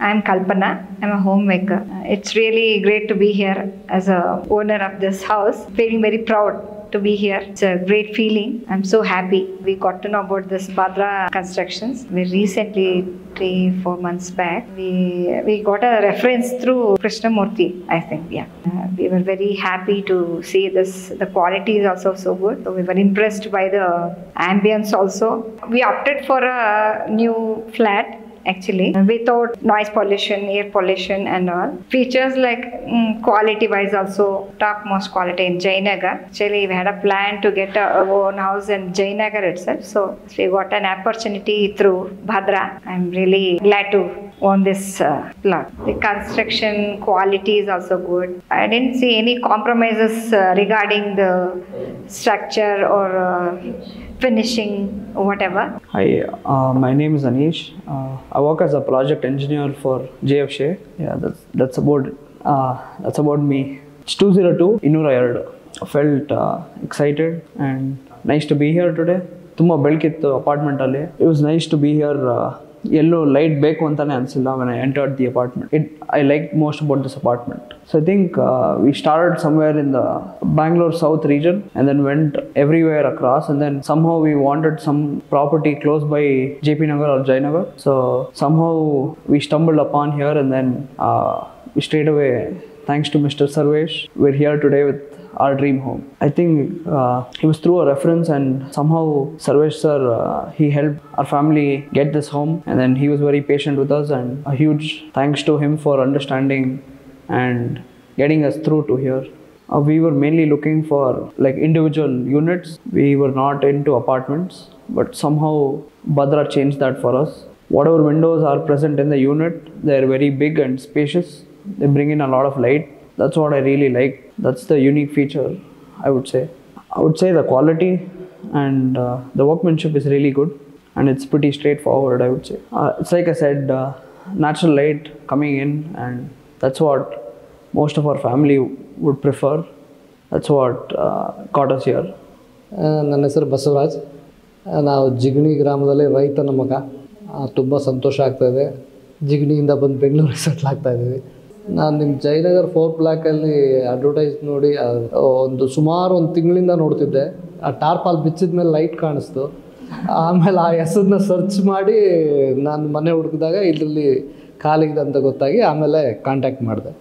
I'm Kalpana. I'm a homemaker. It's really great to be here as a owner of this house. Feeling very proud to be here. It's a great feeling. I'm so happy. We got to know about this Bhadra constructions. We recently, 3-4 months back, we got a reference through Krishnamurthy, I think. Yeah. We were very happy to see this. The quality is also so good. So we were impressed by the ambience also. We opted for a new flat, actually, without noise pollution, air pollution and all. Features like quality wise also topmost quality in Jayanagar. Actually, we had a plan to get our own house in Jayanagar itself. So we got an opportunity through Bhadra. I'm really glad to own this plot. The construction quality is also good. I didn't see any compromises regarding the structure or finishing, whatever. Hi, my name is Anish. I work as a project engineer for JF Shea. Yeah, that's about me. It's 202 202. I felt excited and nice to be here today. Tumba belkittu apartment alli. It was nice to be here. Yellow light ಬೇಕು ಅಂತಾನೆ ಅನಿಸಿಲ್ಲ when I entered the apartment. I liked most about this apartment. So I think we started somewhere in the Bangalore South region and then went everywhere across, and then somehow we wanted some property close by JP Nagar or Jayanagar. So somehow we stumbled upon here, and then we straight away, thanks to Mr. Sarvesh, we're here today with our dream home. I think it was through a reference, and somehow Sarvesh sir, he helped our family get this home, and then he was very patient with us, and a huge thanks to him for understanding and getting us through to here. We were mainly looking for like individual units. We were not into apartments, but somehow Bhadra changed that for us. Whatever windows are present in the unit, they're very big and spacious. They bring in a lot of light. That's what I really like. That's the unique feature, I would say. I would say the quality and the workmanship is really good, and it's pretty straightforward, I would say. It's like I said, natural light coming in, and that's what most of our family would prefer. That's what got us here. ನನ್ನ ಹೆಸರು ಬಸವರಾಜ್. ನಾವು ಜಿಗಣಿ ಗ್ರಾಮದಲ್ಲಿ ರೈತನ ಮಗ. ತುಂಬ ಸಂತೋಷ ಆಗ್ತಾಯಿದೆ. ಜಿಗಣಿಯಿಂದ ಬಂದು ಬೆಂಗಳೂರಿಗೆ ಸೆಟ್ಲ್ ಆಗ್ತಾಯಿದ್ದೀವಿ. ನಾನು ನಿಮ್ಮ ಜಯನಗರ್ 4 ಬ್ಲಾಕಲ್ಲಿ ಅಡ್ವರ್ಟೈಸ್ ನೋಡಿ ಸುಮಾರು ಒಂದು ತಿಂಗಳಿಂದ ನೋಡ್ತಿದ್ದೆ. ಆ ಟಾರ್ಪಾಲ್ ಬಿಚ್ಚಿದ ಮೇಲೆ ಲೈಟ್ ಕಾಣಿಸ್ತು. ಆಮೇಲೆ ಆ ಹೆಸರನ್ನ ಸರ್ಚ್ ಮಾಡಿ ನಾನು ಮನೆ ಹುಡುಕಿದಾಗ ಇದರಲ್ಲಿ ಖಾಲಿಗಿದೆ ಅಂತ ಗೊತ್ತಾಗಿ ಆಮೇಲೆ ಕಾಂಟ್ಯಾಕ್ಟ್ ಮಾಡಿದೆ.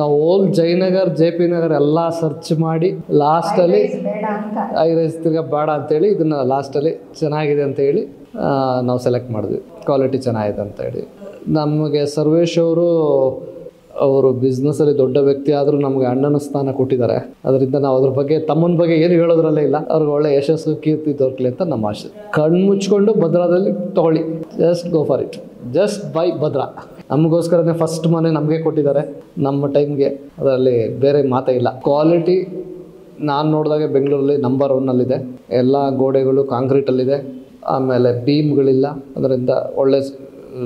ನಾವು ಓಲ್ ಜಯನಗರ್ JP ನಗರ್ ಎಲ್ಲ ಸರ್ಚ್ ಮಾಡಿ ಲಾಸ್ಟಲ್ಲಿ ಐರೈಸ್ ತಿರ್ಗಾ ಬೇಡ ಅಂತೇಳಿ ಇದನ್ನು ಲಾಸ್ಟಲ್ಲಿ ಚೆನ್ನಾಗಿದೆ ಅಂತೇಳಿ ನಾವು ಸೆಲೆಕ್ಟ್ ಮಾಡಿದ್ವಿ. ಕ್ವಾಲಿಟಿ ಚೆನ್ನಾಗಿದೆ ಅಂತೇಳಿ. ನಮಗೆ ಸರ್ವೇಶ್ ಅವರು ಬಿಸ್ನೆಸ್ಸಲ್ಲಿ ದೊಡ್ಡ ವ್ಯಕ್ತಿ ಆದರೂ ನಮಗೆ ಅಣ್ಣನ ಸ್ಥಾನ ಕೊಟ್ಟಿದ್ದಾರೆ. ಅದರಿಂದ ನಾವು ಅದ್ರ ಬಗ್ಗೆ ತಮ್ಮನ ಬಗ್ಗೆ ಏನು ಹೇಳೋದ್ರಲ್ಲೇ ಇಲ್ಲ. ಅವ್ರಿಗೆ ಒಳ್ಳೆ ಯಶಸ್ಸು ಕೀರ್ತಿ ದೊರಕಲಿ ಅಂತ ನಮ್ಮ ಆಶೆ. ಕಣ್ಣು ಮುಚ್ಕೊಂಡು ಭದ್ರಾದಲ್ಲಿ ತೊಗೊಳ್ಳಿ. Just go for it. Just buy Bhadra. ನಮಗೋಸ್ಕರನೇ ಫಸ್ಟ್ ಮನೆ ನಮಗೆ ಕೊಟ್ಟಿದ್ದಾರೆ ನಮ್ಮ ಟೈಮ್ಗೆ. ಅದರಲ್ಲಿ ಬೇರೆ ಮಾತೇ ಇಲ್ಲ. ಕ್ವಾಲಿಟಿ ನಾನು ನೋಡಿದಾಗ ಬೆಂಗಳೂರಲ್ಲಿ ನಂಬರ್ 1ನಲ್ಲಿದೆ. ಎಲ್ಲ ಗೋಡೆಗಳು ಕಾಂಕ್ರೀಟಲ್ಲಿದೆ. ಆಮೇಲೆ ಬೀಮ್ಗಳಿಲ್ಲ. ಅದರಿಂದ ಒಳ್ಳೆ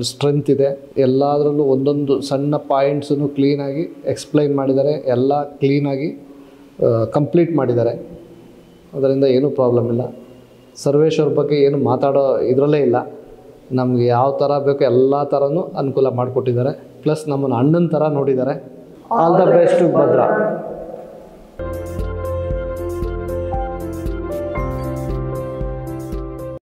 ಸ್ಟ್ರೆಂತ್ ಇದೆ. ಎಲ್ಲದರಲ್ಲೂ ಒಂದೊಂದು ಸಣ್ಣ ಪಾಯಿಂಟ್ಸನ್ನು ಕ್ಲೀನಾಗಿ ಎಕ್ಸ್ಪ್ಲೈನ್ ಮಾಡಿದ್ದಾರೆ. ಎಲ್ಲ ಕ್ಲೀನಾಗಿ ಕಂಪ್ಲೀಟ್ ಮಾಡಿದ್ದಾರೆ. ಅದರಿಂದ ಏನೂ ಪ್ರಾಬ್ಲಮ್ ಇಲ್ಲ. ಸರ್ವೇಶ್ ಅವ್ರ ಬಗ್ಗೆ ಏನು ಮಾತಾಡೋ ಇದರಲ್ಲೇ ಇಲ್ಲ. ನಮಗೆ ಯಾವ ಥರ ಬೇಕೋ ಎಲ್ಲ ಥರನೂ ಅನುಕೂಲ ಮಾಡಿಕೊಟ್ಟಿದ್ದಾರೆ. ಪ್ಲಸ್ ನಮ್ಮನ್ನು ಅಣ್ಣನ ಥರ ನೋಡಿದ್ದಾರೆ. All the best Bhadra.